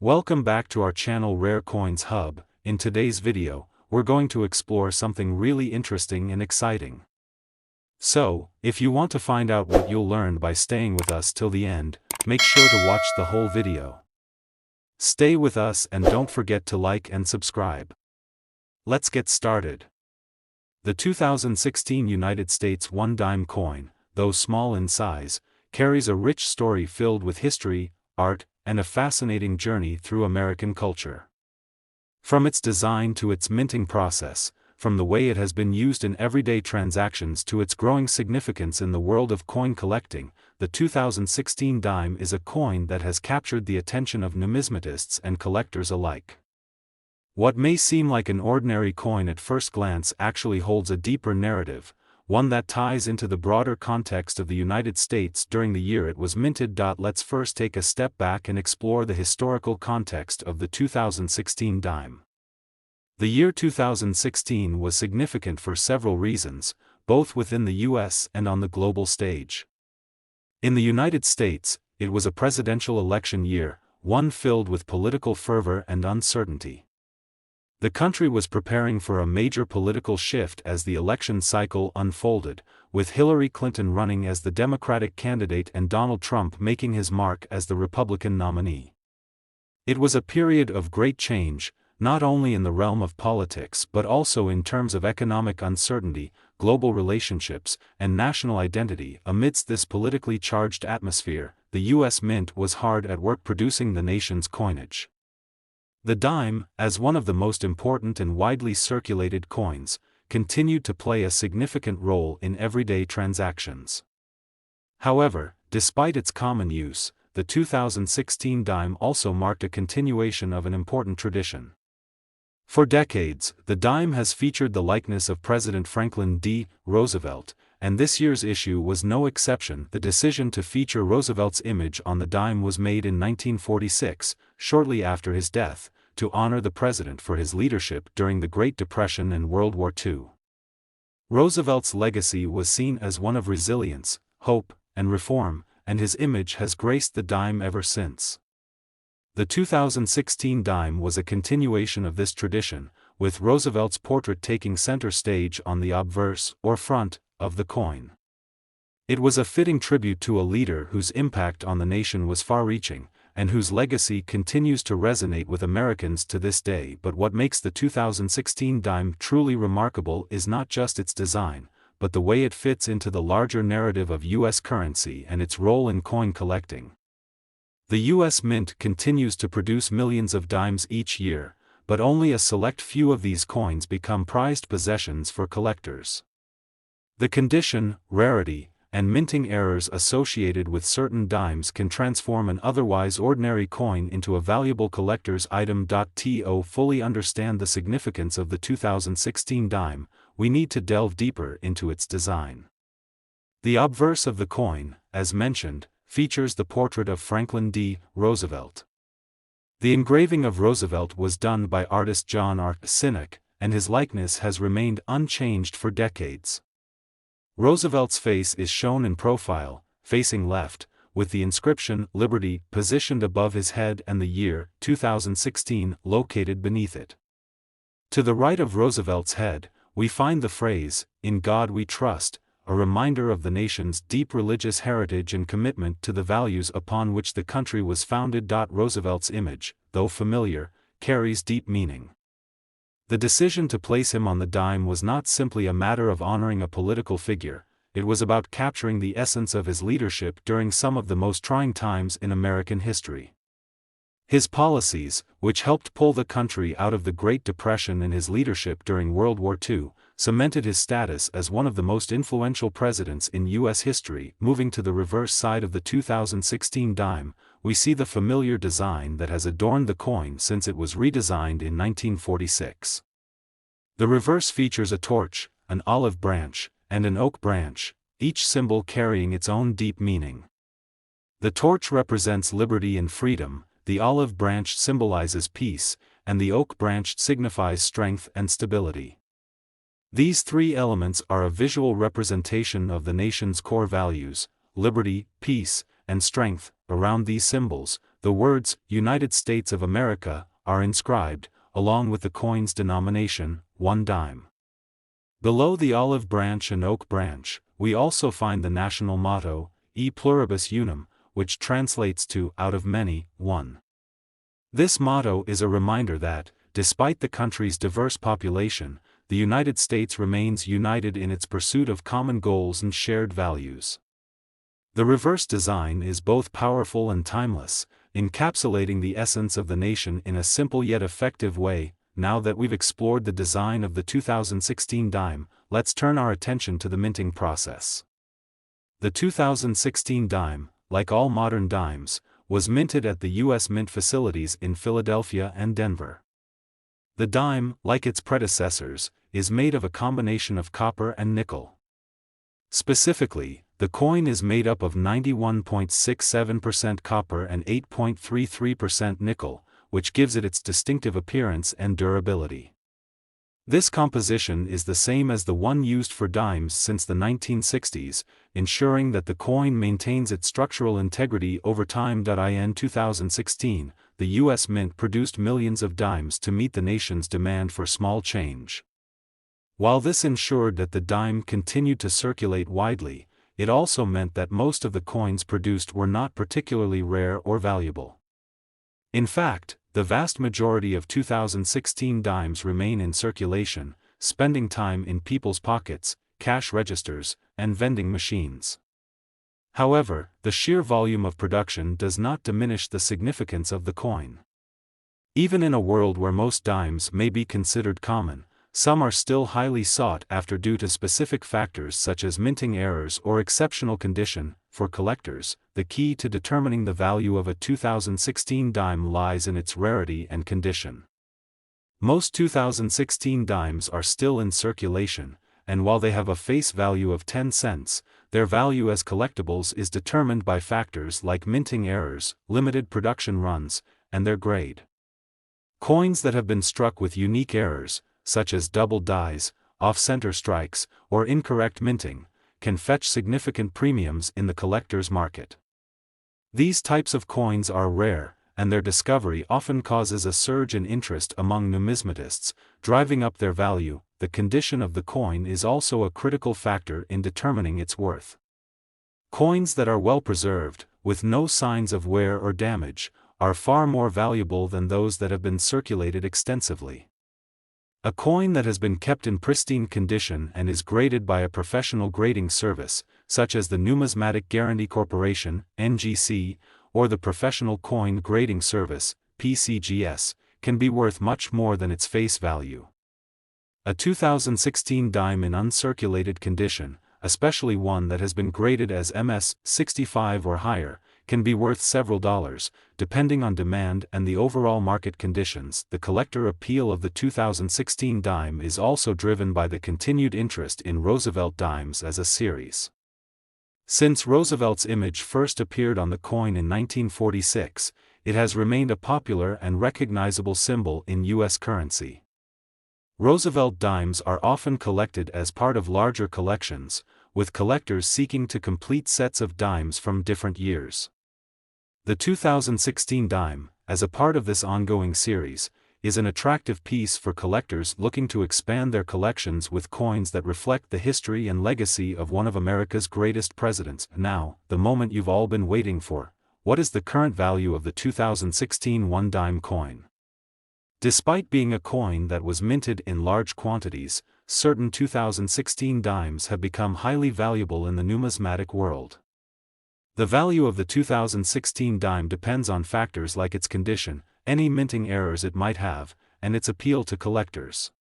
Welcome back to our channel Rare Coins Hub. In today's video, we're going to explore something really interesting and exciting. So, if you want to find out what you'll learn by staying with us till the end, make sure to watch the whole video. Stay with us and don't forget to like and subscribe. Let's get started. The 2016 United States 1 dime coin, though small in size, carries a rich story filled with history, art, and a fascinating journey through American culture. From its design to its minting process, from the way it has been used in everyday transactions to its growing significance in the world of coin collecting, the 2016 dime is a coin that has captured the attention of numismatists and collectors alike. What may seem like an ordinary coin at first glance actually holds a deeper narrative, one that ties into the broader context of the United States during the year it was minted. Let's first take a step back and explore the historical context of the 2016 dime. The year 2016 was significant for several reasons, both within the US and on the global stage. In the United States, it was a presidential election year, one filled with political fervor and uncertainty. The country was preparing for a major political shift as the election cycle unfolded, with Hillary Clinton running as the Democratic candidate and Donald Trump making his mark as the Republican nominee. It was a period of great change, not only in the realm of politics but also in terms of economic uncertainty, global relationships, and national identity. Amidst this politically charged atmosphere, the U.S. Mint was hard at work producing the nation's coinage. The dime, as one of the most important and widely circulated coins, continued to play a significant role in everyday transactions. However, despite its common use, the 2016 dime also marked a continuation of an important tradition. For decades, the dime has featured the likeness of President Franklin D. Roosevelt, and this year's issue was no exception. The decision to feature Roosevelt's image on the dime was made in 1946, shortly after his death, to honor the president for his leadership during the Great Depression and World War II. Roosevelt's legacy was seen as one of resilience, hope, and reform, and his image has graced the dime ever since. The 2016 dime was a continuation of this tradition, with Roosevelt's portrait taking center stage on the obverse, or front, of the coin. It was a fitting tribute to a leader whose impact on the nation was far-reaching, and whose legacy continues to resonate with Americans to this day. But what makes the 2016 dime truly remarkable is not just its design, but the way it fits into the larger narrative of U.S. currency and its role in coin collecting. The U.S. Mint continues to produce millions of dimes each year, but only a select few of these coins become prized possessions for collectors. The condition, rarity, and minting errors associated with certain dimes can transform an otherwise ordinary coin into a valuable collector's item. To fully understand the significance of the 2016 dime, we need to delve deeper into its design. The obverse of the coin, as mentioned, features the portrait of Franklin D. Roosevelt. The engraving of Roosevelt was done by artist John R. Sinek, and his likeness has remained unchanged for decades. Roosevelt's face is shown in profile, facing left, with the inscription Liberty positioned above his head and the year 2016 located beneath it. To the right of Roosevelt's head, we find the phrase, "In God We Trust," a reminder of the nation's deep religious heritage and commitment to the values upon which the country was founded. Roosevelt's image, though familiar, carries deep meaning. The decision to place him on the dime was not simply a matter of honoring a political figure, it was about capturing the essence of his leadership during some of the most trying times in American history. His policies, which helped pull the country out of the Great Depression, and his leadership during World War II, cemented his status as one of the most influential presidents in U.S. history. Moving to the reverse side of the 2016 dime, we see the familiar design that has adorned the coin since it was redesigned in 1946. The reverse features a torch, an olive branch, and an oak branch, each symbol carrying its own deep meaning. The torch represents liberty and freedom, the olive branch symbolizes peace, and the oak branch signifies strength and stability. These three elements are a visual representation of the nation's core values: liberty, peace, and strength. Around these symbols, the words United States of America are inscribed, along with the coin's denomination, 1 dime. Below the olive branch and oak branch, we also find the national motto, E pluribus unum, which translates to out of many, one. This motto is a reminder that, despite the country's diverse population, the United States remains united in its pursuit of common goals and shared values. The reverse design is both powerful and timeless, encapsulating the essence of the nation in a simple yet effective way. Now that we've explored the design of the 2016 dime, let's turn our attention to the minting process. The 2016 dime, like all modern dimes, was minted at the U.S. Mint facilities in Philadelphia and Denver. The dime, like its predecessors, is made of a combination of copper and nickel. Specifically, the coin is made up of 91.67% copper and 8.33% nickel, which gives it its distinctive appearance and durability. This composition is the same as the one used for dimes since the 1960s, ensuring that the coin maintains its structural integrity over time. In 2016, the U.S. Mint produced millions of dimes to meet the nation's demand for small change. While this ensured that the dime continued to circulate widely, it also meant that most of the coins produced were not particularly rare or valuable. In fact, the vast majority of 2016 dimes remain in circulation, spending time in people's pockets, cash registers, and vending machines. However, the sheer volume of production does not diminish the significance of the coin. Even in a world where most dimes may be considered common, some are still highly sought after due to specific factors such as minting errors or exceptional condition. For collectors, the key to determining the value of a 2016 dime lies in its rarity and condition. Most 2016 dimes are still in circulation, and while they have a face value of 10 cents, their value as collectibles is determined by factors like minting errors, limited production runs, and their grade. Coins that have been struck with unique errors, such as double dies, off-center strikes, or incorrect minting, can fetch significant premiums in the collector's market. These types of coins are rare, and their discovery often causes a surge in interest among numismatists, driving up their value. The condition of the coin is also a critical factor in determining its worth. Coins that are well preserved, with no signs of wear or damage, are far more valuable than those that have been circulated extensively. A coin that has been kept in pristine condition and is graded by a professional grading service, such as the Numismatic Guarantee Corporation, NGC, or the Professional Coin Grading Service, PCGS, can be worth much more than its face value. A 2016 dime in uncirculated condition, especially one that has been graded as MS 65 or higher, can be worth several dollars, depending on demand and the overall market conditions. The collector appeal of the 2016 dime is also driven by the continued interest in Roosevelt dimes as a series. Since Roosevelt's image first appeared on the coin in 1946, it has remained a popular and recognizable symbol in U.S. currency. Roosevelt dimes are often collected as part of larger collections, with collectors seeking to complete sets of dimes from different years. The 2016 dime, as a part of this ongoing series, is an attractive piece for collectors looking to expand their collections with coins that reflect the history and legacy of one of America's greatest presidents. Now, the moment you've all been waiting for: what is the current value of the 2016 1-dime coin? Despite being a coin that was minted in large quantities, certain 2016 dimes have become highly valuable in the numismatic world. The value of the 2016 dime depends on factors like its condition, any minting errors it might have, and its appeal to collectors.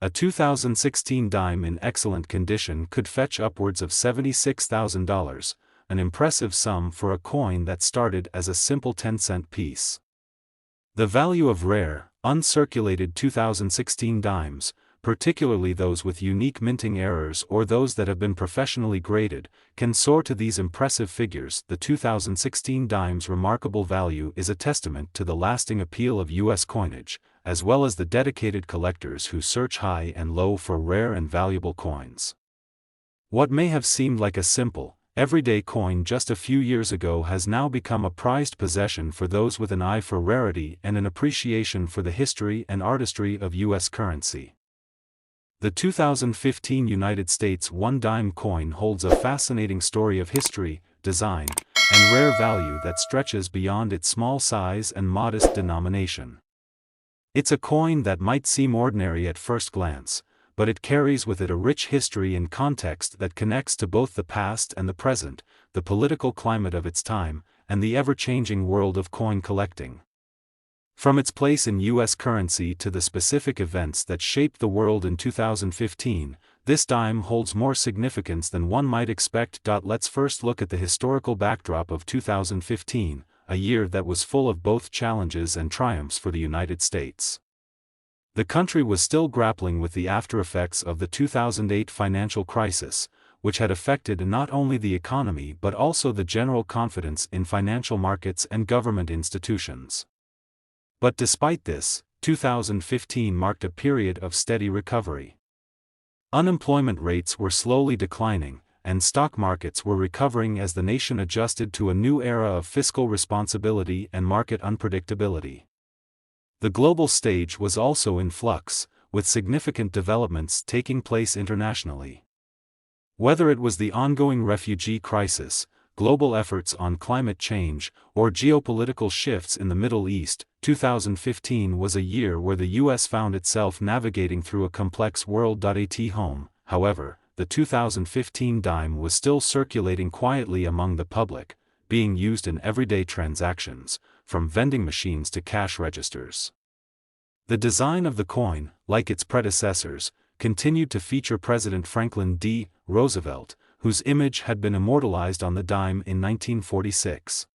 A 2016 dime in excellent condition could fetch upwards of $76,000, an impressive sum for a coin that started as a simple 10-cent piece. The value of rare, uncirculated 2016 dimes, particularly those with unique minting errors or those that have been professionally graded, can soar to these impressive figures. The 2016 dime's remarkable value is a testament to the lasting appeal of U.S. coinage, as well as the dedicated collectors who search high and low for rare and valuable coins. What may have seemed like a simple, everyday coin just a few years ago has now become a prized possession for those with an eye for rarity and an appreciation for the history and artistry of U.S. currency. The 2015 United States one-dime coin holds a fascinating story of history, design, and rare value that stretches beyond its small size and modest denomination. It's a coin that might seem ordinary at first glance, but it carries with it a rich history and context that connects to both the past and the present, the political climate of its time, and the ever-changing world of coin collecting. From its place in U.S. currency to the specific events that shaped the world in 2015, this dime holds more significance than one might expect. Let's first look at the historical backdrop of 2015, a year that was full of both challenges and triumphs for the United States. The country was still grappling with the aftereffects of the 2008 financial crisis, which had affected not only the economy but also the general confidence in financial markets and government institutions. But despite this, 2015 marked a period of steady recovery. Unemployment rates were slowly declining, and stock markets were recovering as the nation adjusted to a new era of fiscal responsibility and market unpredictability. The global stage was also in flux, with significant developments taking place internationally. Whether it was the ongoing refugee crisis, global efforts on climate change, or geopolitical shifts in the Middle East, 2015 was a year where the U.S. found itself navigating through a complex world. At home, however, the 2015 dime was still circulating quietly among the public, being used in everyday transactions, from vending machines to cash registers. The design of the coin, like its predecessors, continued to feature President Franklin D. Roosevelt, whose image had been immortalized on the dime in 1946.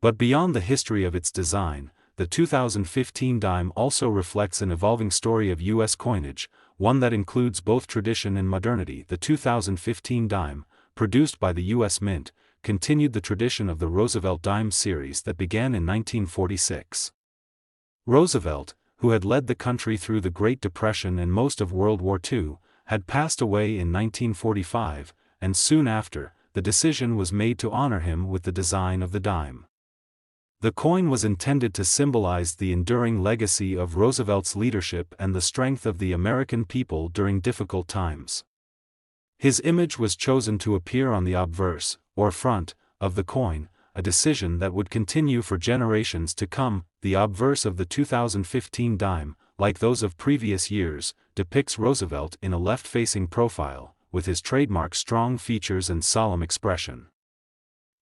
But beyond the history of its design, the 2015 dime also reflects an evolving story of U.S. coinage, one that includes both tradition and modernity. The 2015 dime, produced by the U.S. Mint, continued the tradition of the Roosevelt dime series that began in 1946. Roosevelt, who had led the country through the Great Depression and most of World War II, had passed away in 1945, and soon after, the decision was made to honor him with the design of the dime. The coin was intended to symbolize the enduring legacy of Roosevelt's leadership and the strength of the American people during difficult times. His image was chosen to appear on the obverse, or front, of the coin, a decision that would continue for generations to come. The obverse of the 2015 dime, like those of previous years, depicts Roosevelt in a left-facing profile, with his trademark strong features and solemn expression.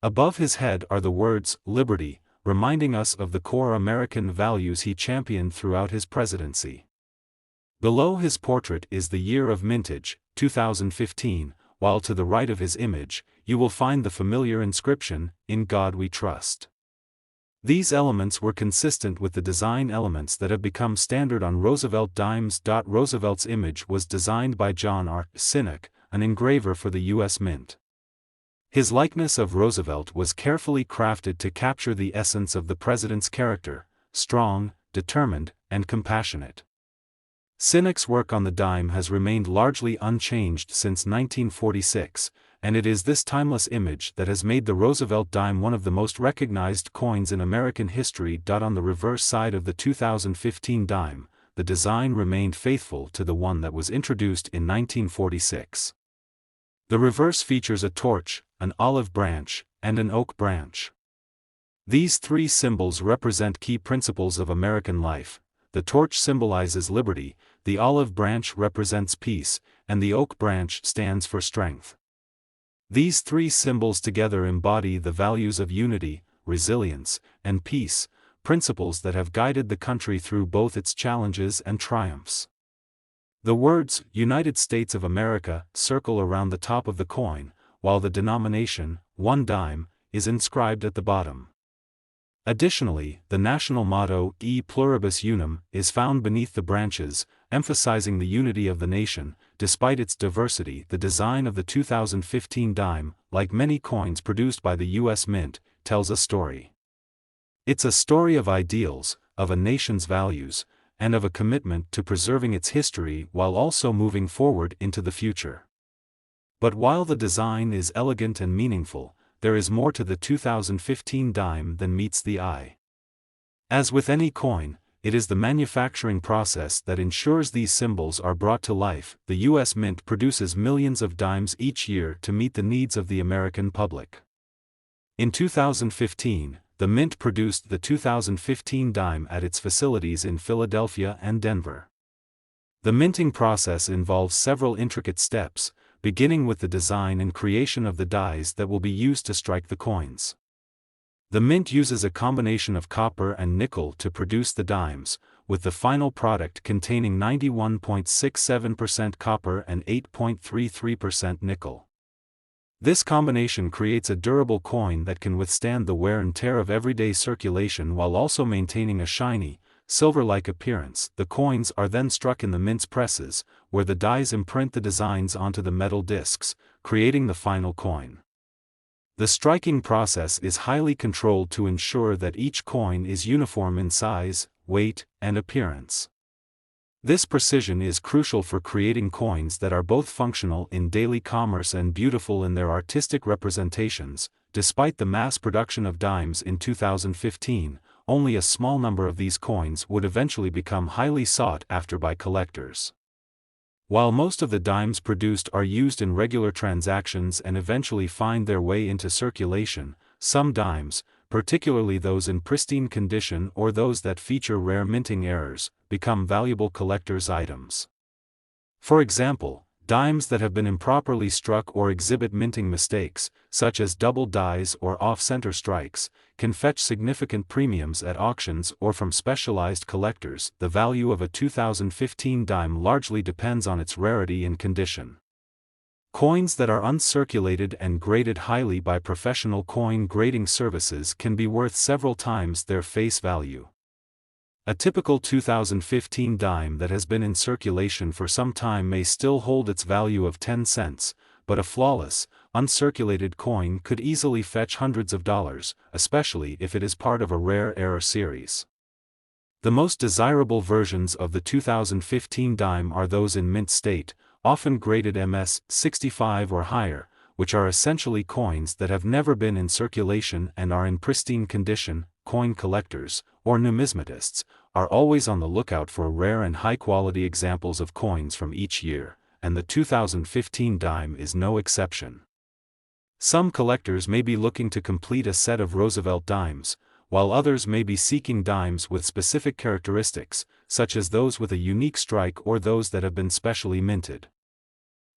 Above his head are the words, "Liberty," reminding us of the core American values he championed throughout his presidency. Below his portrait is the year of mintage, 2015, while to the right of his image, you will find the familiar inscription, "In God We Trust." These elements were consistent with the design elements that have become standard on Roosevelt dimes. Roosevelt's image was designed by John R. Sinek, an engraver for the U.S. Mint. His likeness of Roosevelt was carefully crafted to capture the essence of the president's character: strong, determined, and compassionate. Sinek's work on the dime has remained largely unchanged since 1946, and it is this timeless image that has made the Roosevelt dime one of the most recognized coins in American history. On the reverse side of the 2015 dime, the design remained faithful to the one that was introduced in 1946. The reverse features a torch, an olive branch, and an oak branch. These three symbols represent key principles of American life. The torch symbolizes liberty, the olive branch represents peace, and the oak branch stands for strength. These three symbols together embody the values of unity, resilience, and peace, principles that have guided the country through both its challenges and triumphs. The words, "United States of America," circle around the top of the coin, while the denomination, one dime, is inscribed at the bottom. Additionally, the national motto, "E pluribus unum," is found beneath the branches, emphasizing the unity of the nation. Despite its diversity, the design of the 2015 dime, like many coins produced by the U.S. Mint, tells a story. It's a story of ideals, of a nation's values, and of a commitment to preserving its history while also moving forward into the future. But while the design is elegant and meaningful, there is more to the 2015 dime than meets the eye. As with any coin, it is the manufacturing process that ensures these symbols are brought to life. The U.S. Mint produces millions of dimes each year to meet the needs of the American public. In 2015, the Mint produced the 2015 dime at its facilities in Philadelphia and Denver. The minting process involves several intricate steps, beginning with the design and creation of the dies that will be used to strike the coins. The mint uses a combination of copper and nickel to produce the dimes, with the final product containing 91.67% copper and 8.33% nickel. This combination creates a durable coin that can withstand the wear and tear of everyday circulation while also maintaining a shiny, silver-like appearance. The coins are then struck in the mint's presses, where the dies imprint the designs onto the metal discs, creating the final coin. The striking process is highly controlled to ensure that each coin is uniform in size, weight, and appearance. This precision is crucial for creating coins that are both functional in daily commerce and beautiful in their artistic representations. Despite the mass production of dimes in 2015, only a small number of these coins would eventually become highly sought after by collectors. While most of the dimes produced are used in regular transactions and eventually find their way into circulation, some dimes, particularly those in pristine condition or those that feature rare minting errors, become valuable collector's items. For example, dimes that have been improperly struck or exhibit minting mistakes, such as double dies or off-center strikes, can fetch significant premiums at auctions or from specialized collectors. The value of a 2015 dime largely depends on its rarity and condition. Coins that are uncirculated and graded highly by professional coin grading services can be worth several times their face value. A typical 2015 dime that has been in circulation for some time may still hold its value of 10 cents, but a flawless, uncirculated coin could easily fetch hundreds of dollars, especially if it is part of a rare error series. The most desirable versions of the 2015 dime are those in mint state, often graded MS 65 or higher, which are essentially coins that have never been in circulation and are in pristine condition. Coin collectors, or numismatists, are always on the lookout for rare and high-quality examples of coins from each year, and the 2015 dime is no exception. Some collectors may be looking to complete a set of Roosevelt dimes, while others may be seeking dimes with specific characteristics, such as those with a unique strike or those that have been specially minted.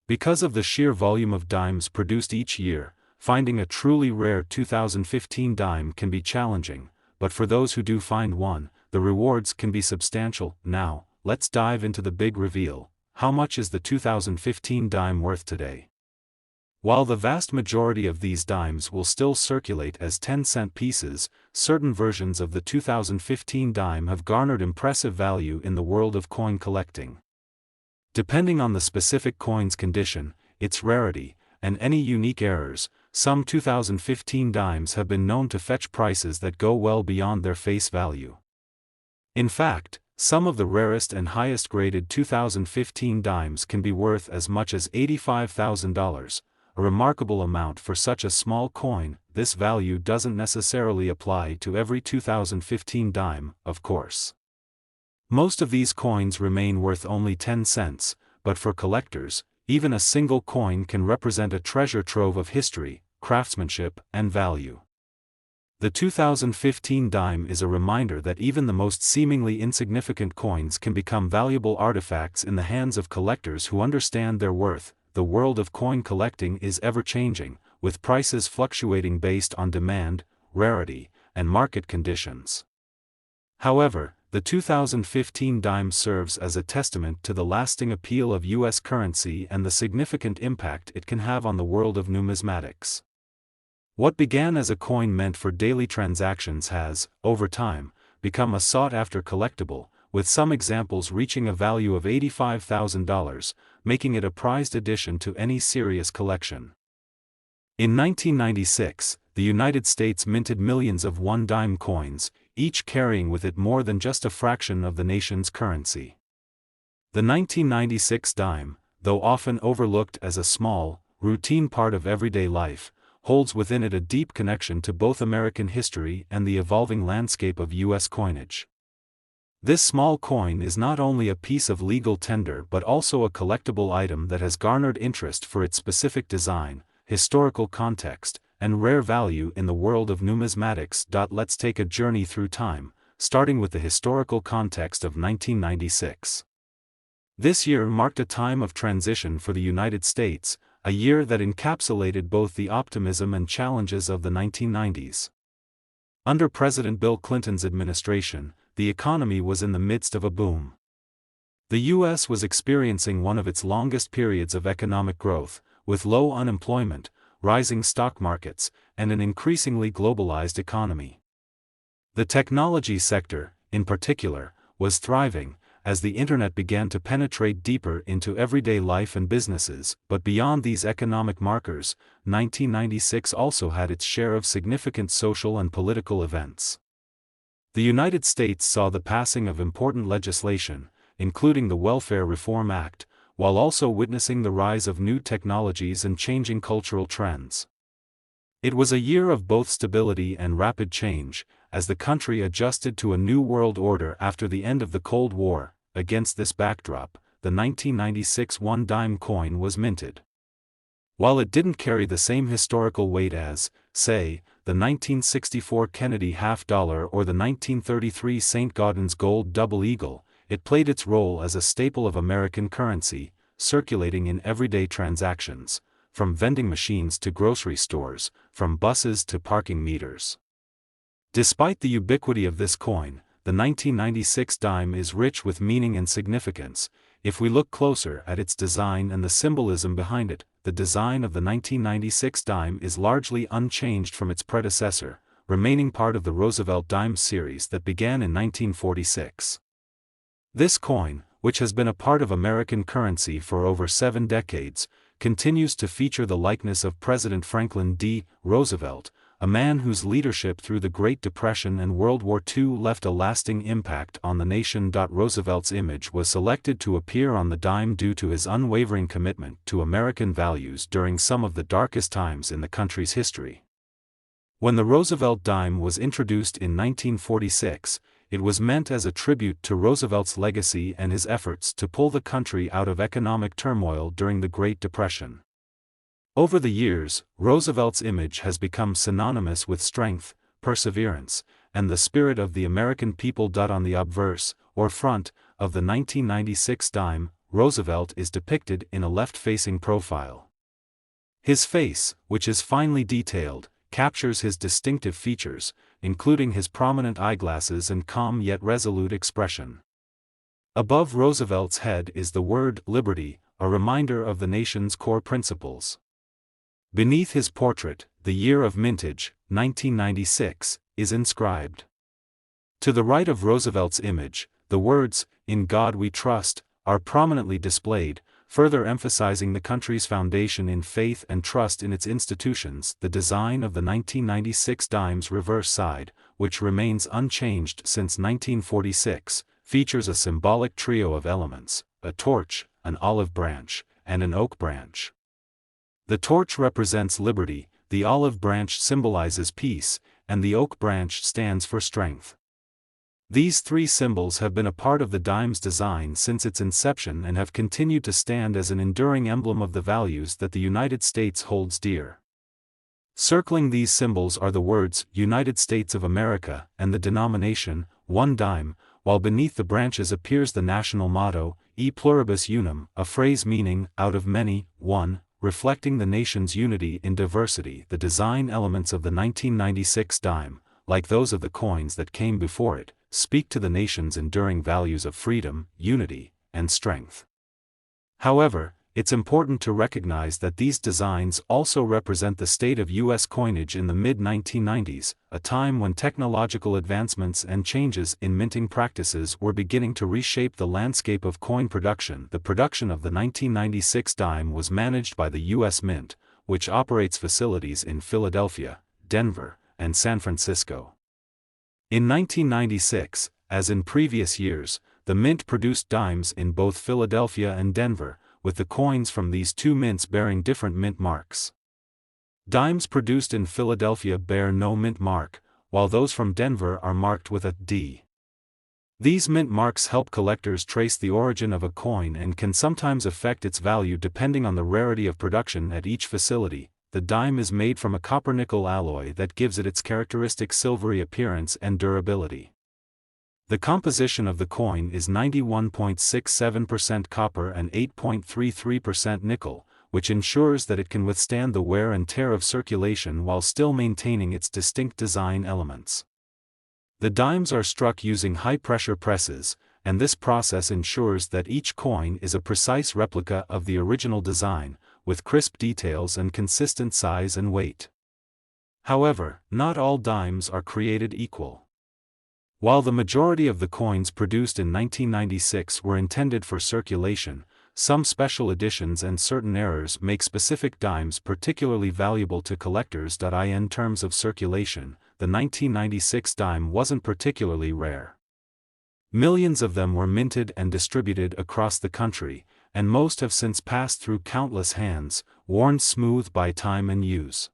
Because of the sheer volume of dimes produced each year, finding a truly rare 2015 dime can be challenging, but for those who do find one, the rewards can be substantial. Now, let's dive into the big reveal. How much is the 2015 dime worth today? While the vast majority of these dimes will still circulate as 10-cent pieces, certain versions of the 2015 dime have garnered impressive value in the world of coin collecting. Depending on the specific coin's condition, its rarity, and any unique errors, some 2015 dimes have been known to fetch prices that go well beyond their face value. In fact, some of the rarest and highest graded 2015 dimes can be worth as much as $85,000, a remarkable amount for such a small coin. This value doesn't necessarily apply to every 2015 dime, of course. Most of these coins remain worth only 10 cents, but for collectors, even a single coin can represent a treasure trove of history, craftsmanship, and value. The 2015 dime is a reminder that even the most seemingly insignificant coins can become valuable artifacts in the hands of collectors who understand their worth. The world of coin collecting is ever-changing, with prices fluctuating based on demand, rarity, and market conditions. However, the 2015 dime serves as a testament to the lasting appeal of U.S. currency and the significant impact it can have on the world of numismatics. What began as a coin meant for daily transactions has, over time, become a sought-after collectible, with some examples reaching a value of $85,000, making it a prized addition to any serious collection. In 1996, the United States minted millions of one-dime coins, each carrying with it more than just a fraction of the nation's currency. The 1996 dime, though often overlooked as a small, routine part of everyday life, holds within it a deep connection to both American history and the evolving landscape of U.S. coinage. This small coin is not only a piece of legal tender but also a collectible item that has garnered interest for its specific design, historical context, and rare value in the world of numismatics. Let's take a journey through time, starting with the historical context of 1996. This year marked a time of transition for the United States, a year that encapsulated both the optimism and challenges of the 1990s. Under President Bill Clinton's administration, the economy was in the midst of a boom. The U.S. was experiencing one of its longest periods of economic growth, with low unemployment, rising stock markets, and an increasingly globalized economy. The technology sector, in particular, was thriving, as the internet began to penetrate deeper into everyday life and businesses. But beyond these economic markers, 1996 also had its share of significant social and political events. The United States saw the passing of important legislation, including the Welfare Reform Act, while also witnessing the rise of new technologies and changing cultural trends. It was a year of both stability and rapid change, as the country adjusted to a new world order after the end of the Cold War. Against this backdrop, the 1996 one-dime coin was minted. While it didn't carry the same historical weight as, say, the 1964 Kennedy half-dollar or the 1933 St. Gaudens gold double eagle, it played its role as a staple of American currency, circulating in everyday transactions, from vending machines to grocery stores, from buses to parking meters. Despite the ubiquity of this coin, the 1996 dime is rich with meaning and significance. If we look closer at its design and the symbolism behind it, the design of the 1996 dime is largely unchanged from its predecessor, remaining part of the Roosevelt Dimes series that began in 1946. This coin, which has been a part of American currency for over 7 decades, continues to feature the likeness of President Franklin D. Roosevelt, a man whose leadership through the Great Depression and World War II left a lasting impact on the nation. Roosevelt's image was selected to appear on the dime due to his unwavering commitment to American values during some of the darkest times in the country's history. When the Roosevelt dime was introduced in 1946, it was meant as a tribute to Roosevelt's legacy and his efforts to pull the country out of economic turmoil during the Great Depression. Over the years, Roosevelt's image has become synonymous with strength, perseverance, and the spirit of the American people. On the obverse, or front, of the 1996 dime, Roosevelt is depicted in a left-facing profile. His face, which is finely detailed, captures his distinctive features, including his prominent eyeglasses and calm yet resolute expression. Above Roosevelt's head is the word liberty, a reminder of the nation's core principles. Beneath his portrait, the year of mintage, 1996, is inscribed. To the right of Roosevelt's image, the words, "In God We Trust," are prominently displayed, further emphasizing the country's foundation in faith and trust in its institutions. The design of the 1996 dime's reverse side, which remains unchanged since 1946, features a symbolic trio of elements: a torch, an olive branch, and an oak branch. The torch represents liberty, the olive branch symbolizes peace, and the oak branch stands for strength. These three symbols have been a part of the dime's design since its inception and have continued to stand as an enduring emblem of the values that the United States holds dear. Circling these symbols are the words "United States of America" and the denomination, one dime, while beneath the branches appears the national motto, "E pluribus unum," a phrase meaning, out of many, one, reflecting the nation's unity in diversity. The design elements of the 1996 dime, like those of the coins that came before it, speak to the nation's enduring values of freedom, unity, and strength. However, it's important to recognize that these designs also represent the state of U.S. coinage in the mid-1990s, a time when technological advancements and changes in minting practices were beginning to reshape the landscape of coin production. The production of the 1996 dime was managed by the U.S. Mint, which operates facilities in Philadelphia, Denver, and San Francisco. In 1996, as in previous years, the Mint produced dimes in both Philadelphia and Denver, with the coins from these two mints bearing different mint marks. Dimes produced in Philadelphia bear no mint mark, while those from Denver are marked with a D. These mint marks help collectors trace the origin of a coin and can sometimes affect its value depending on the rarity of production at each facility. The dime is made from a copper-nickel alloy that gives it its characteristic silvery appearance and durability. The composition of the coin is 91.67% copper and 8.33% nickel, which ensures that it can withstand the wear and tear of circulation while still maintaining its distinct design elements. The dimes are struck using high-pressure presses, and this process ensures that each coin is a precise replica of the original design, with crisp details and consistent size and weight. However, not all dimes are created equal. While the majority of the coins produced in 1996 were intended for circulation, some special editions and certain errors make specific dimes particularly valuable to collectors. In terms of circulation, the 1996 dime wasn't particularly rare. Millions of them were minted and distributed across the country, and most have since passed through countless hands, worn smooth by time and use.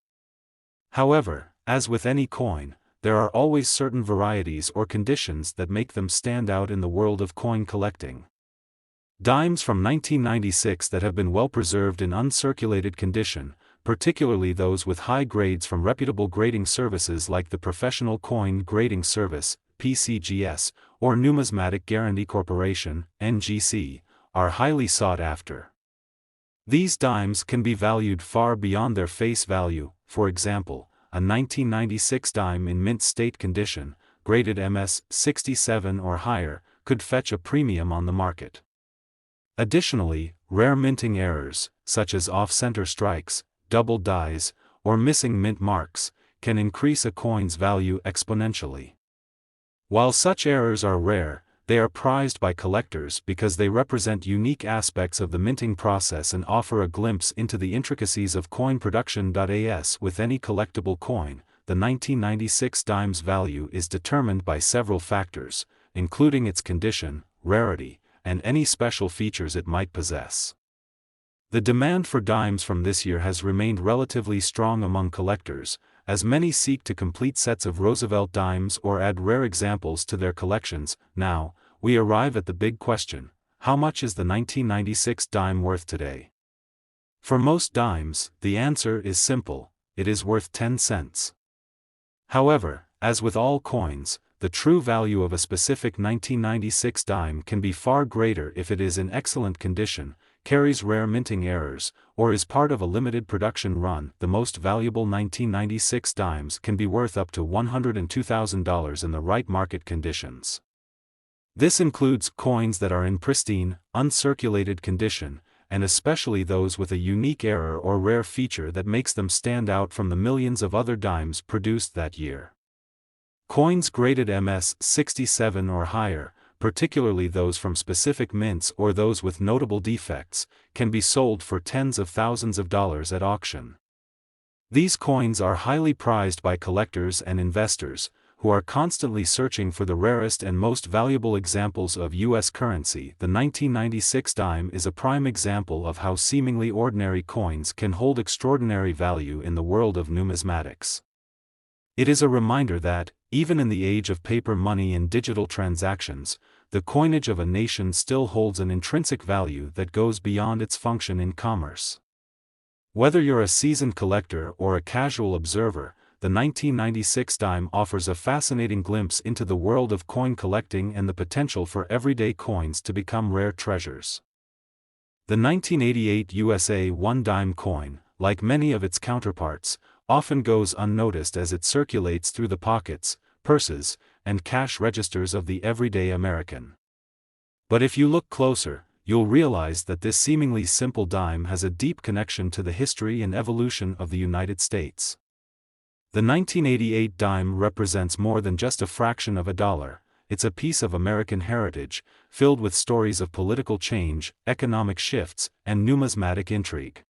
However, as with any coin, there are always certain varieties or conditions that make them stand out in the world of coin collecting. Dimes from 1996 that have been well preserved in uncirculated condition, particularly those with high grades from reputable grading services like the Professional Coin Grading Service, PCGS, or Numismatic Guarantee Corporation, NGC, are highly sought after. These dimes can be valued far beyond their face value. For example, a 1996 dime in mint state condition, graded MS 67 or higher, could fetch a premium on the market. Additionally, rare minting errors, such as off-center strikes, double dies, or missing mint marks, can increase a coin's value exponentially. While such errors are rare, they are prized by collectors because they represent unique aspects of the minting process and offer a glimpse into the intricacies of coin production. As with any collectible coin, the 1996 dime's value is determined by several factors, including its condition, rarity, and any special features it might possess. The demand for dimes from this year has remained relatively strong among collectors, as many seek to complete sets of Roosevelt dimes or add rare examples to their collections. Now, we arrive at the big question: how much is the 1996 dime worth today? For most dimes, the answer is simple: it is worth 10 cents. However, as with all coins, the true value of a specific 1996 dime can be far greater if it is in excellent condition, carries rare minting errors, or is part of a limited production run. The most valuable 1996 dimes can be worth up to $102,000 in the right market conditions. This includes coins that are in pristine, uncirculated condition, and especially those with a unique error or rare feature that makes them stand out from the millions of other dimes produced that year. Coins graded MS 67 or higher, particularly those from specific mints or those with notable defects, can be sold for tens of thousands of dollars at auction. These coins are highly prized by collectors and investors, who are constantly searching for the rarest and most valuable examples of U.S. currency. The 1996 dime is a prime example of how seemingly ordinary coins can hold extraordinary value in the world of numismatics. It is a reminder that, even in the age of paper money and digital transactions, the coinage of a nation still holds an intrinsic value that goes beyond its function in commerce. Whether you're a seasoned collector or a casual observer, the 1996 dime offers a fascinating glimpse into the world of coin collecting and the potential for everyday coins to become rare treasures. The 1988 USA 1 dime coin, like many of its counterparts, often goes unnoticed as it circulates through the pockets, purses, and cash registers of the everyday American. But if you look closer, you'll realize that this seemingly simple dime has a deep connection to the history and evolution of the United States. The 1988 dime represents more than just a fraction of a dollar. It's a piece of American heritage, filled with stories of political change, economic shifts, and numismatic intrigue.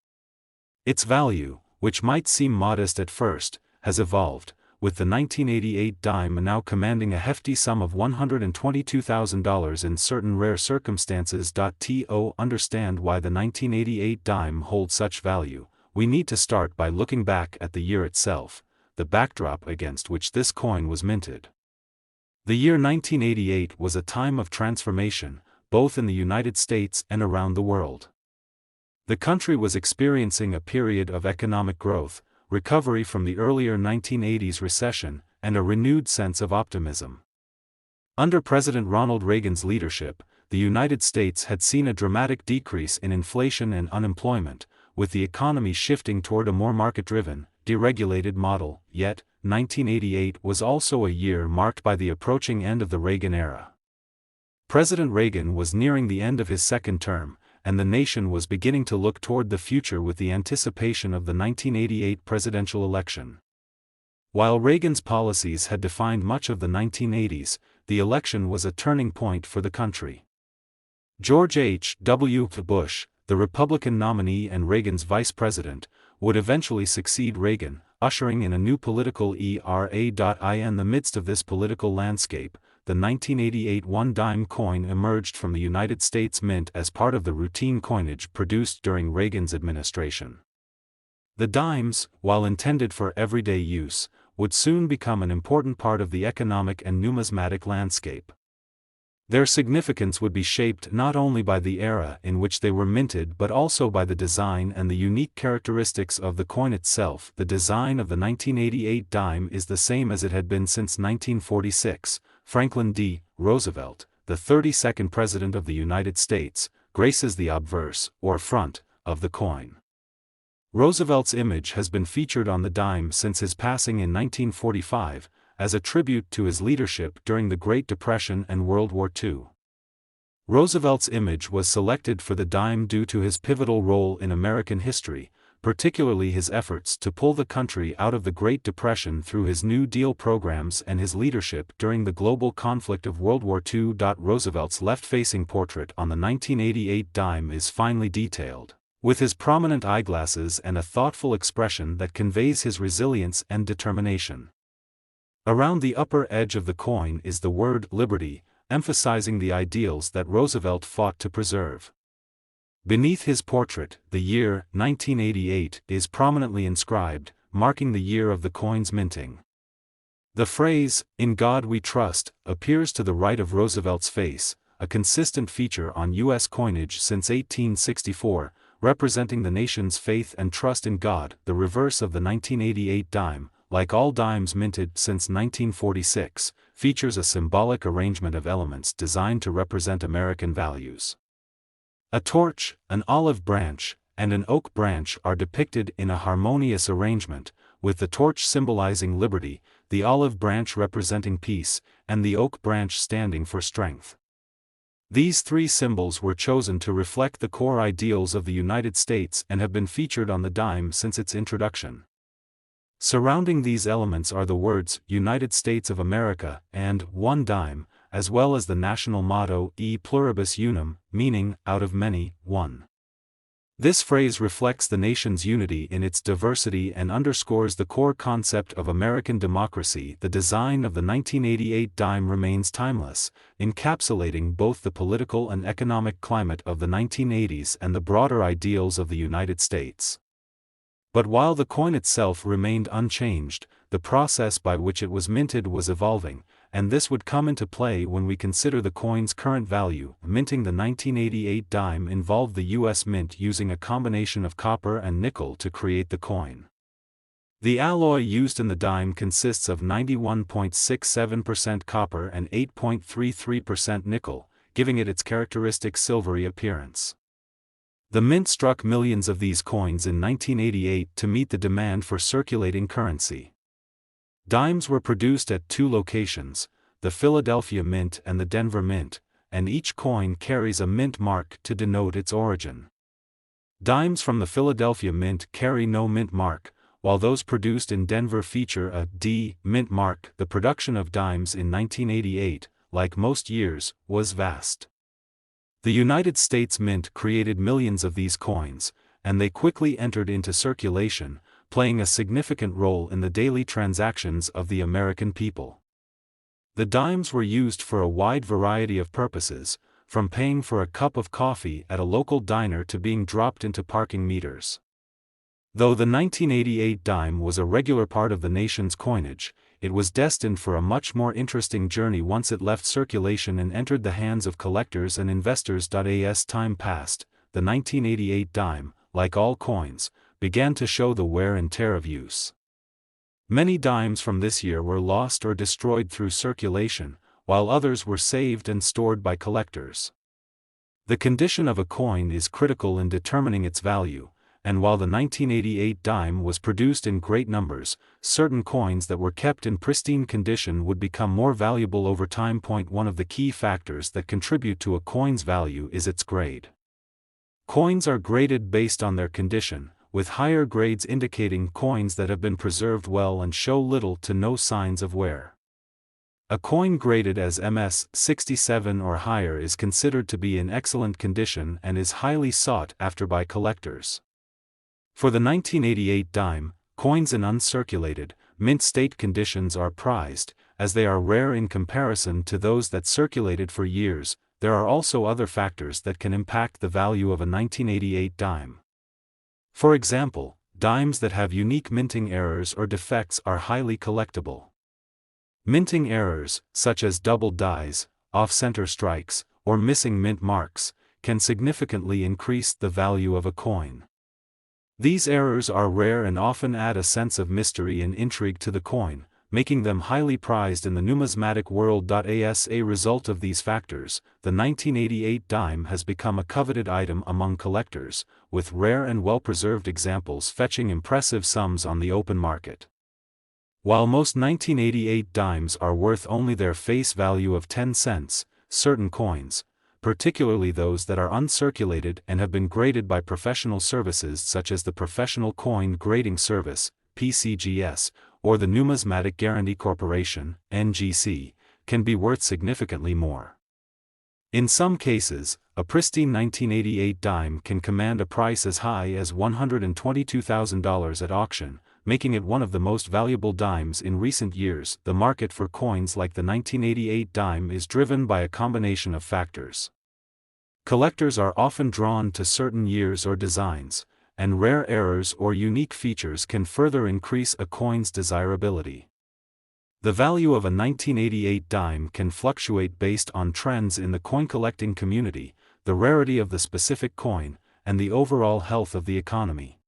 Its value, which might seem modest at first, has evolved, with the 1988 dime now commanding a hefty sum of $122,000 in certain rare circumstances. To understand why the 1988 dime holds such value, we need to start by looking back at the year itself, the backdrop against which this coin was minted. The year 1988 was a time of transformation, both in the United States and around the world. The country was experiencing a period of economic growth, recovery from the earlier 1980s recession, and a renewed sense of optimism. Under President Ronald Reagan's leadership, the United States had seen a dramatic decrease in inflation and unemployment, with the economy shifting toward a more market-driven, deregulated model. Yet, 1988 was also a year marked by the approaching end of the Reagan era. President Reagan was nearing the end of his second term, and the nation was beginning to look toward the future with the anticipation of the 1988 presidential election. While Reagan's policies had defined much of the 1980s, the election was a turning point for the country. George H.W. Bush, the Republican nominee and Reagan's vice president, would eventually succeed Reagan, ushering in a new political era. In the midst of this political landscape, the 1988 one-dime coin emerged from the United States Mint as part of the routine coinage produced during Reagan's administration. The dimes, while intended for everyday use, would soon become an important part of the economic and numismatic landscape. Their significance would be shaped not only by the era in which they were minted but also by the design and the unique characteristics of the coin itself. The design of the 1988 dime is the same as it had been since 1946. Franklin D. Roosevelt, the 32nd President of the United States, graces the obverse, or front, of the coin. Roosevelt's image has been featured on the dime since his passing in 1945, as a tribute to his leadership during the Great Depression and World War II. Roosevelt's image was selected for the dime due to his pivotal role in American history, particularly his efforts to pull the country out of the Great Depression through his New Deal programs and his leadership during the global conflict of World War II. Roosevelt's left-facing portrait on the 1988 dime is finely detailed, with his prominent eyeglasses and a thoughtful expression that conveys his resilience and determination. Around the upper edge of the coin is the word liberty, emphasizing the ideals that Roosevelt fought to preserve. Beneath his portrait, the year 1988 is prominently inscribed, marking the year of the coin's minting. The phrase, "In God We Trust," appears to the right of Roosevelt's face, a consistent feature on U.S. coinage since 1864, representing the nation's faith and trust in God. The reverse of the 1988 dime, like all dimes minted since 1946, features a symbolic arrangement of elements designed to represent American values. A torch, an olive branch, and an oak branch are depicted in a harmonious arrangement, with the torch symbolizing liberty, the olive branch representing peace, and the oak branch standing for strength. These three symbols were chosen to reflect the core ideals of the United States and have been featured on the dime since its introduction. Surrounding these elements are the words "United States of America" and "One Dime," as well as the national motto "E pluribus unum," meaning, out of many, one. This phrase reflects the nation's unity in its diversity and underscores the core concept of American democracy. The design of the 1988 dime remains timeless, encapsulating both the political and economic climate of the 1980s and the broader ideals of the United States. But while the coin itself remained unchanged, the process by which it was minted was evolving, and this would come into play when we consider the coin's current value. Minting the 1988 dime involved the U.S. Mint using a combination of copper and nickel to create the coin. The alloy used in the dime consists of 91.67% copper and 8.33% nickel, giving it its characteristic silvery appearance. The Mint struck millions of these coins in 1988 to meet the demand for circulating currency. Dimes were produced at two locations, the Philadelphia Mint and the Denver Mint, and each coin carries a mint mark to denote its origin. Dimes from the Philadelphia Mint carry no mint mark, while those produced in Denver feature a D mint mark. The production of dimes in 1988, like most years, was vast. The United States Mint created millions of these coins, and they quickly entered into circulation, playing a significant role in the daily transactions of the American people. The dimes were used for a wide variety of purposes, from paying for a cup of coffee at a local diner to being dropped into parking meters. Though the 1988 dime was a regular part of the nation's coinage, it was destined for a much more interesting journey once it left circulation and entered the hands of collectors and investors. As time passed, the 1988 dime, like all coins, began to show the wear and tear of use. Many dimes from this year were lost or destroyed through circulation, while others were saved and stored by collectors. The condition of a coin is critical in determining its value, and while the 1988 dime was produced in great numbers, certain coins that were kept in pristine condition would become more valuable over time. One of the key factors that contribute to a coin's value is its grade. Coins are graded based on their condition, with higher grades indicating coins that have been preserved well and show little to no signs of wear. A coin graded as MS 67 or higher is considered to be in excellent condition and is highly sought after by collectors. For the 1988 dime, coins in uncirculated, mint state conditions are prized, as they are rare in comparison to those that circulated for years. There are also other factors that can impact the value of a 1988 dime. For example, dimes that have unique minting errors or defects are highly collectible. Minting errors, such as doubled dies, off-center strikes, or missing mint marks, can significantly increase the value of a coin. These errors are rare and often add a sense of mystery and intrigue to the coin, making them highly prized in the numismatic world. As a result of these factors, the 1988 dime has become a coveted item among collectors, with rare and well-preserved examples fetching impressive sums on the open market. While most 1988 dimes are worth only their face value of 10 cents, certain coins, particularly those that are uncirculated and have been graded by professional services such as the Professional Coin Grading Service, PCGS, or the Numismatic Guarantee Corporation, NGC, can be worth significantly more. In some cases, a pristine 1988 dime can command a price as high as $122,000 at auction, making it one of the most valuable dimes in recent years. The market for coins like the 1988 dime is driven by a combination of factors. Collectors are often drawn to certain years or designs, and rare errors or unique features can further increase a coin's desirability. The value of a 1988 dime can fluctuate based on trends in the coin collecting community, the rarity of the specific coin, and the overall health of the economy.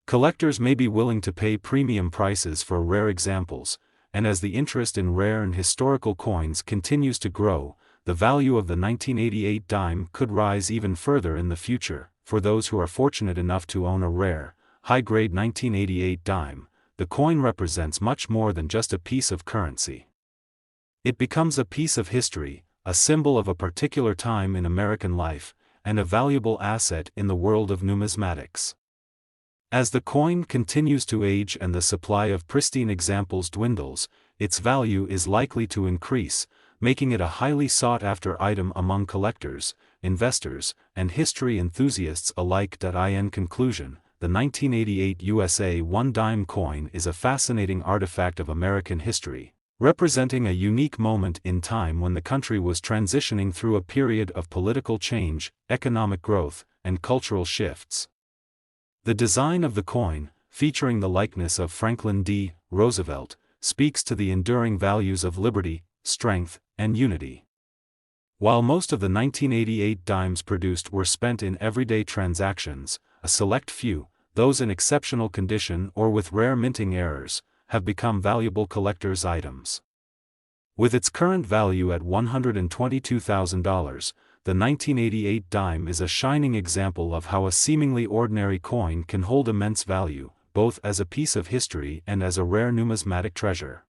Collectors may be willing to pay premium prices for rare examples, and as the interest in rare and historical coins continues to grow, the value of the 1988 dime could rise even further in the future. For those who are fortunate enough to own a rare, high-grade 1988 dime, the coin represents much more than just a piece of currency. It becomes a piece of history, a symbol of a particular time in American life, and a valuable asset in the world of numismatics. As the coin continues to age and the supply of pristine examples dwindles, its value is likely to increase, making it a highly sought-after item among collectors, investors, and history enthusiasts alike. In conclusion, the 1988 USA 1 dime coin is a fascinating artifact of American history, representing a unique moment in time when the country was transitioning through a period of political change, economic growth, and cultural shifts. The design of the coin, featuring the likeness of Franklin D. Roosevelt, speaks to the enduring values of liberty, strength, and unity. While most of the 1988 dimes produced were spent in everyday transactions, a select few, those in exceptional condition or with rare minting errors, have become valuable collector's items. With its current value at $122,000, the 1988 dime is a shining example of how a seemingly ordinary coin can hold immense value, both as a piece of history and as a rare numismatic treasure.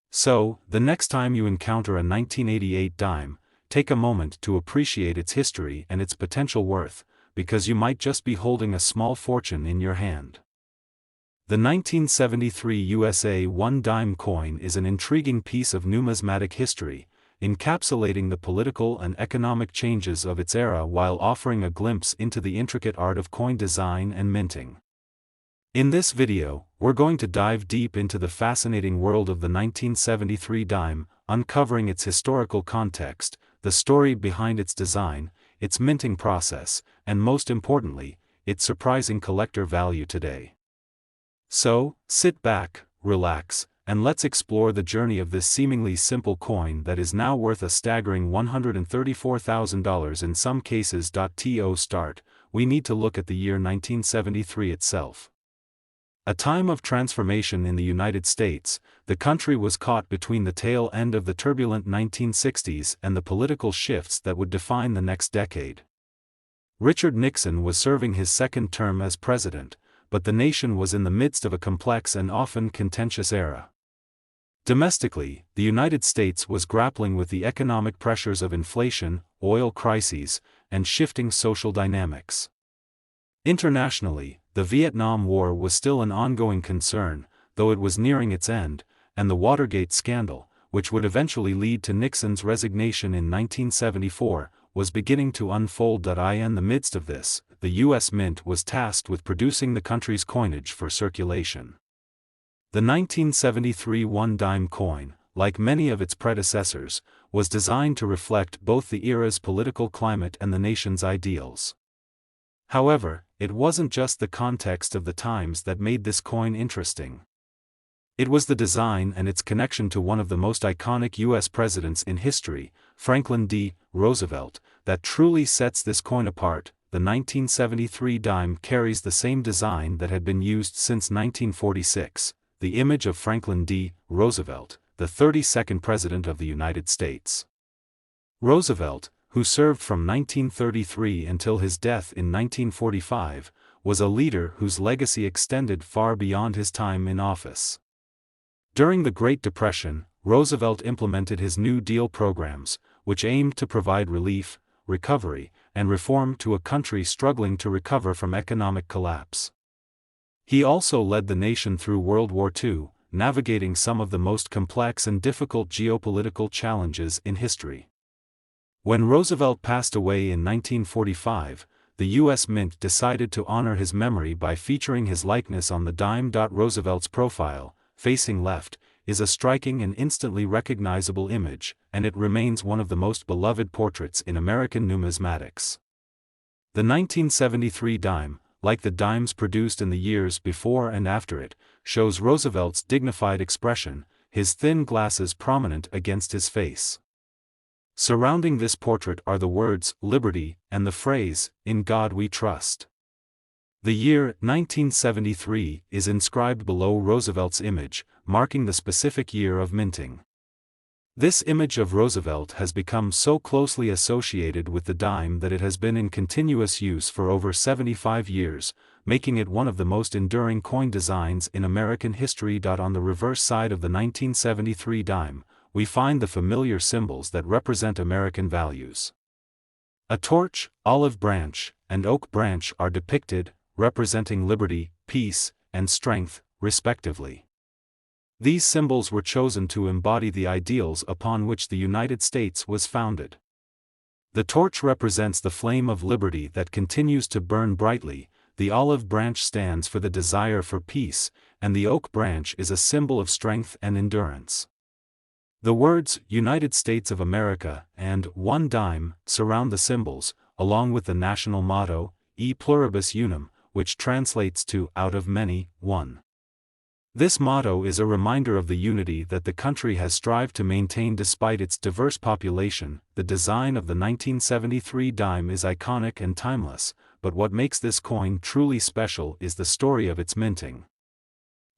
So, the next time you encounter a 1988 dime, take a moment to appreciate its history and its potential worth, because you might just be holding a small fortune in your hand. The 1973 USA 1 dime coin is an intriguing piece of numismatic history, encapsulating the political and economic changes of its era while offering a glimpse into the intricate art of coin design and minting. In this video, we're going to dive deep into the fascinating world of the 1973 dime, uncovering its historical context, the story behind its design, its minting process, and most importantly, its surprising collector value today. So, sit back, relax, and let's explore the journey of this seemingly simple coin that is now worth a staggering $134,000 in some cases. To start, we need to look at the year 1973 itself. A time of transformation in the United States, the country was caught between the tail end of the turbulent 1960s and the political shifts that would define the next decade. Richard Nixon was serving his second term as president, but the nation was in the midst of a complex and often contentious era. Domestically, the United States was grappling with the economic pressures of inflation, oil crises, and shifting social dynamics. Internationally, the Vietnam War was still an ongoing concern, though it was nearing its end, and the Watergate scandal, which would eventually lead to Nixon's resignation in 1974, was beginning to unfold. In the midst of this, the U.S. Mint was tasked with producing the country's coinage for circulation. The 1973 one-dime coin, like many of its predecessors, was designed to reflect both the era's political climate and the nation's ideals. However, it wasn't just the context of the times that made this coin interesting. It was the design and its connection to one of the most iconic U.S. presidents in history, Franklin D. Roosevelt, that truly sets this coin apart. The 1973 dime carries the same design that had been used since 1946, the image of Franklin D. Roosevelt, the 32nd President of the United States. Roosevelt, who served from 1933 until his death in 1945, was a leader whose legacy extended far beyond his time in office. During the Great Depression, Roosevelt implemented his New Deal programs, which aimed to provide relief, recovery, and reform to a country struggling to recover from economic collapse. He also led the nation through World War II, navigating some of the most complex and difficult geopolitical challenges in history. When Roosevelt passed away in 1945, the U.S. Mint decided to honor his memory by featuring his likeness on the dime. Roosevelt's profile, facing left, is a striking and instantly recognizable image, and it remains one of the most beloved portraits in American numismatics. The 1973 dime, like the dimes produced in the years before and after it, shows Roosevelt's dignified expression, his thin glasses prominent against his face. Surrounding this portrait are the words, "Liberty," and the phrase, "In God We Trust." The year 1973 is inscribed below Roosevelt's image, marking the specific year of minting. This image of Roosevelt has become so closely associated with the dime that it has been in continuous use for over 75 years, making it one of the most enduring coin designs in American history. On the reverse side of the 1973 dime, we find the familiar symbols that represent American values. A torch, olive branch, and oak branch are depicted, representing liberty, peace, and strength, respectively. These symbols were chosen to embody the ideals upon which the United States was founded. The torch represents the flame of liberty that continues to burn brightly, the olive branch stands for the desire for peace, and the oak branch is a symbol of strength and endurance. The words, "United States of America," and "one dime," surround the symbols, along with the national motto, "E pluribus unum," which translates to, "out of many, one." This motto is a reminder of the unity that the country has strived to maintain despite its diverse population. The design of the 1973 dime is iconic and timeless, but what makes this coin truly special is the story of its minting.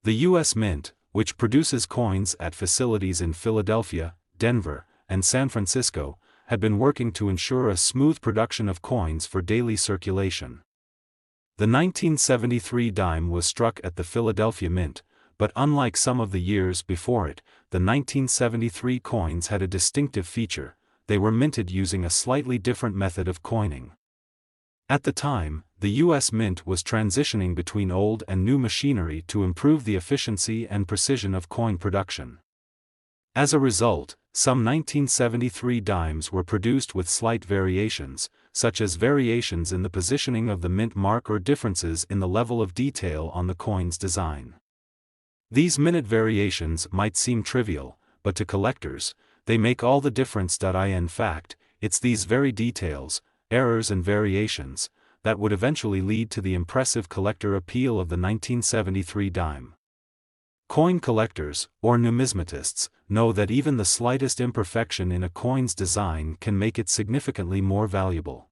The U.S. Mint, which produces coins at facilities in Philadelphia, Denver, and San Francisco, had been working to ensure a smooth production of coins for daily circulation. The 1973 dime was struck at the Philadelphia Mint, but unlike some of the years before it, the 1973 coins had a distinctive feature: they were minted using a slightly different method of coining. At the time, the U.S. Mint was transitioning between old and new machinery to improve the efficiency and precision of coin production. As a result, Some 1973 dimes were produced with slight variations, such as variations in the positioning of the mint mark or differences in the level of detail on the coin's design. These minute variations might seem trivial, but to collectors, they make all the difference. In fact, it's these very details, errors and variations, that would eventually lead to the impressive collector appeal of the 1973 dime. Coin collectors, or numismatists, know that even the slightest imperfection in a coin's design can make it significantly more valuable.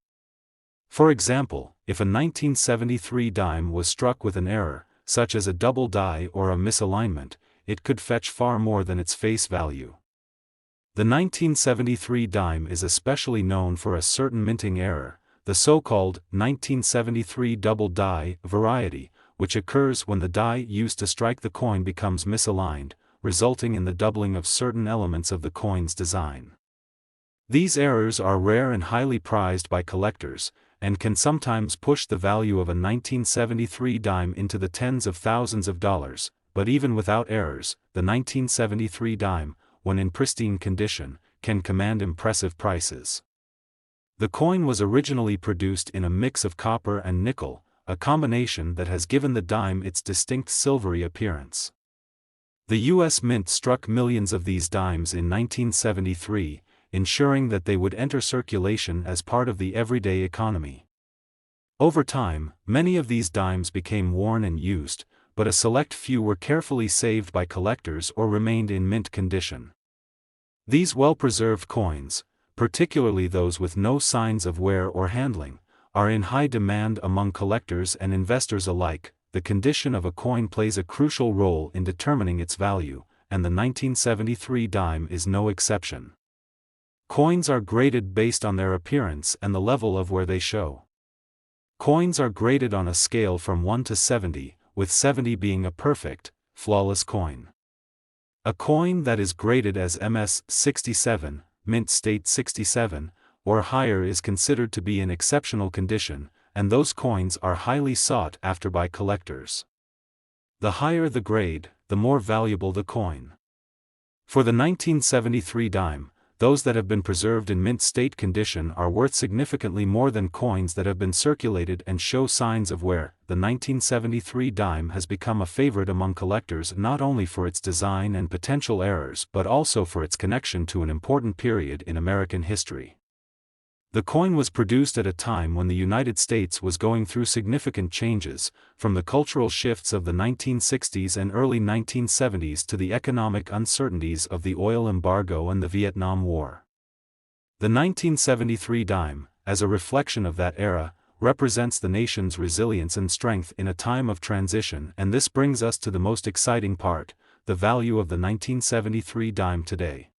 For example, if a 1973 dime was struck with an error, such as a double die or a misalignment, it could fetch far more than its face value. The 1973 dime is especially known for a certain minting error, the so-called 1973 double die variety, which occurs when the die used to strike the coin becomes misaligned, resulting in the doubling of certain elements of the coin's design. These errors are rare and highly prized by collectors, and can sometimes push the value of a 1973 dime into the tens of thousands of dollars, but even without errors, the 1973 dime, when in pristine condition, can command impressive prices. The coin was originally produced in a mix of copper and nickel, a combination that has given the dime its distinct silvery appearance. The U.S. Mint struck millions of these dimes in 1973, ensuring that they would enter circulation as part of the everyday economy. Over time, many of these dimes became worn and used, but a select few were carefully saved by collectors or remained in mint condition. These well-preserved coins, particularly those with no signs of wear or handling, are in high demand among collectors and investors alike. The condition of a coin plays a crucial role in determining its value, and the 1973 dime is no exception. Coins are graded based on their appearance and the level of wear they show. Coins are graded on a scale from 1 to 70, with 70 being a perfect, flawless coin. A coin that is graded as MS 67, mint state 67, or higher is considered to be in exceptional condition, and those coins are highly sought after by collectors. The higher the grade, the more valuable the coin. For the 1973 dime, those that have been preserved in mint state condition are worth significantly more than coins that have been circulated and show signs of wear. The 1973 dime has become a favorite among collectors not only for its design and potential errors but also for its connection to an important period in American history. The coin was produced at a time when the United States was going through significant changes, from the cultural shifts of the 1960s and early 1970s to the economic uncertainties of the oil embargo and the Vietnam War. The 1973 dime, as a reflection of that era, represents the nation's resilience and strength in a time of transition, and this brings us to the most exciting part, the value of the 1973 dime today.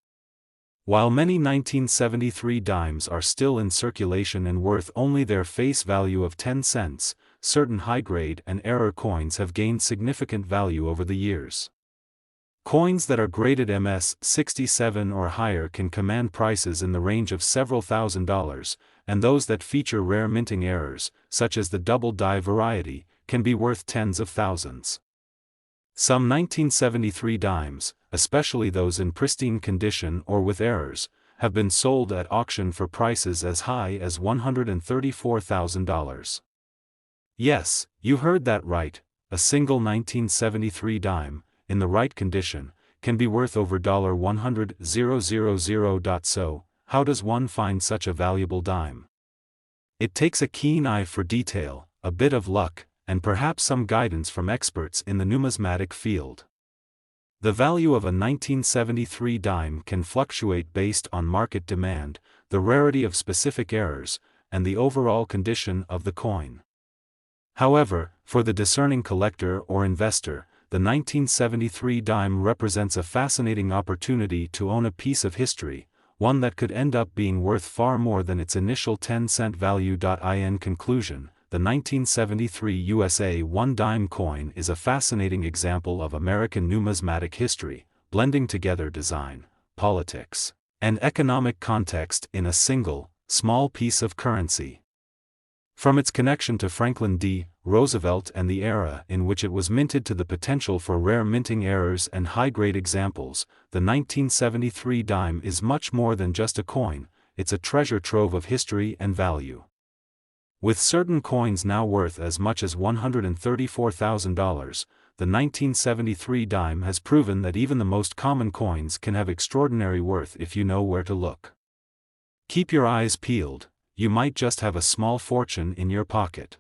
While many 1973 dimes are still in circulation and worth only their face value of 10 cents, certain high-grade and error coins have gained significant value over the years. Coins that are graded MS 67 or higher can command prices in the range of several $1,000s, and those that feature rare minting errors, such as the double die variety, can be worth tens of thousands. Some 1973 dimes, especially those in pristine condition or with errors, have been sold at auction for prices as high as $134,000. Yes, you heard that right, a single 1973 dime, in the right condition, can be worth over $100,000. So, how does one find such a valuable dime? It takes a keen eye for detail, a bit of luck, and perhaps some guidance from experts in the numismatic field. The value of a 1973 dime can fluctuate based on market demand, the rarity of specific errors, and the overall condition of the coin. However, for the discerning collector or investor, the 1973 dime represents a fascinating opportunity to own a piece of history, one that could end up being worth far more than its initial 10-cent value. In conclusion, the 1973 USA 1 dime coin is a fascinating example of American numismatic history, blending together design, politics, and economic context in a single, small piece of currency. From its connection to Franklin D. Roosevelt and the era in which it was minted to the potential for rare minting errors and high-grade examples, the 1973 dime is much more than just a coin, it's a treasure trove of history and value. With certain coins now worth as much as $134,000, the 1973 dime has proven that even the most common coins can have extraordinary worth if you know where to look. Keep your eyes peeled, you might just have a small fortune in your pocket.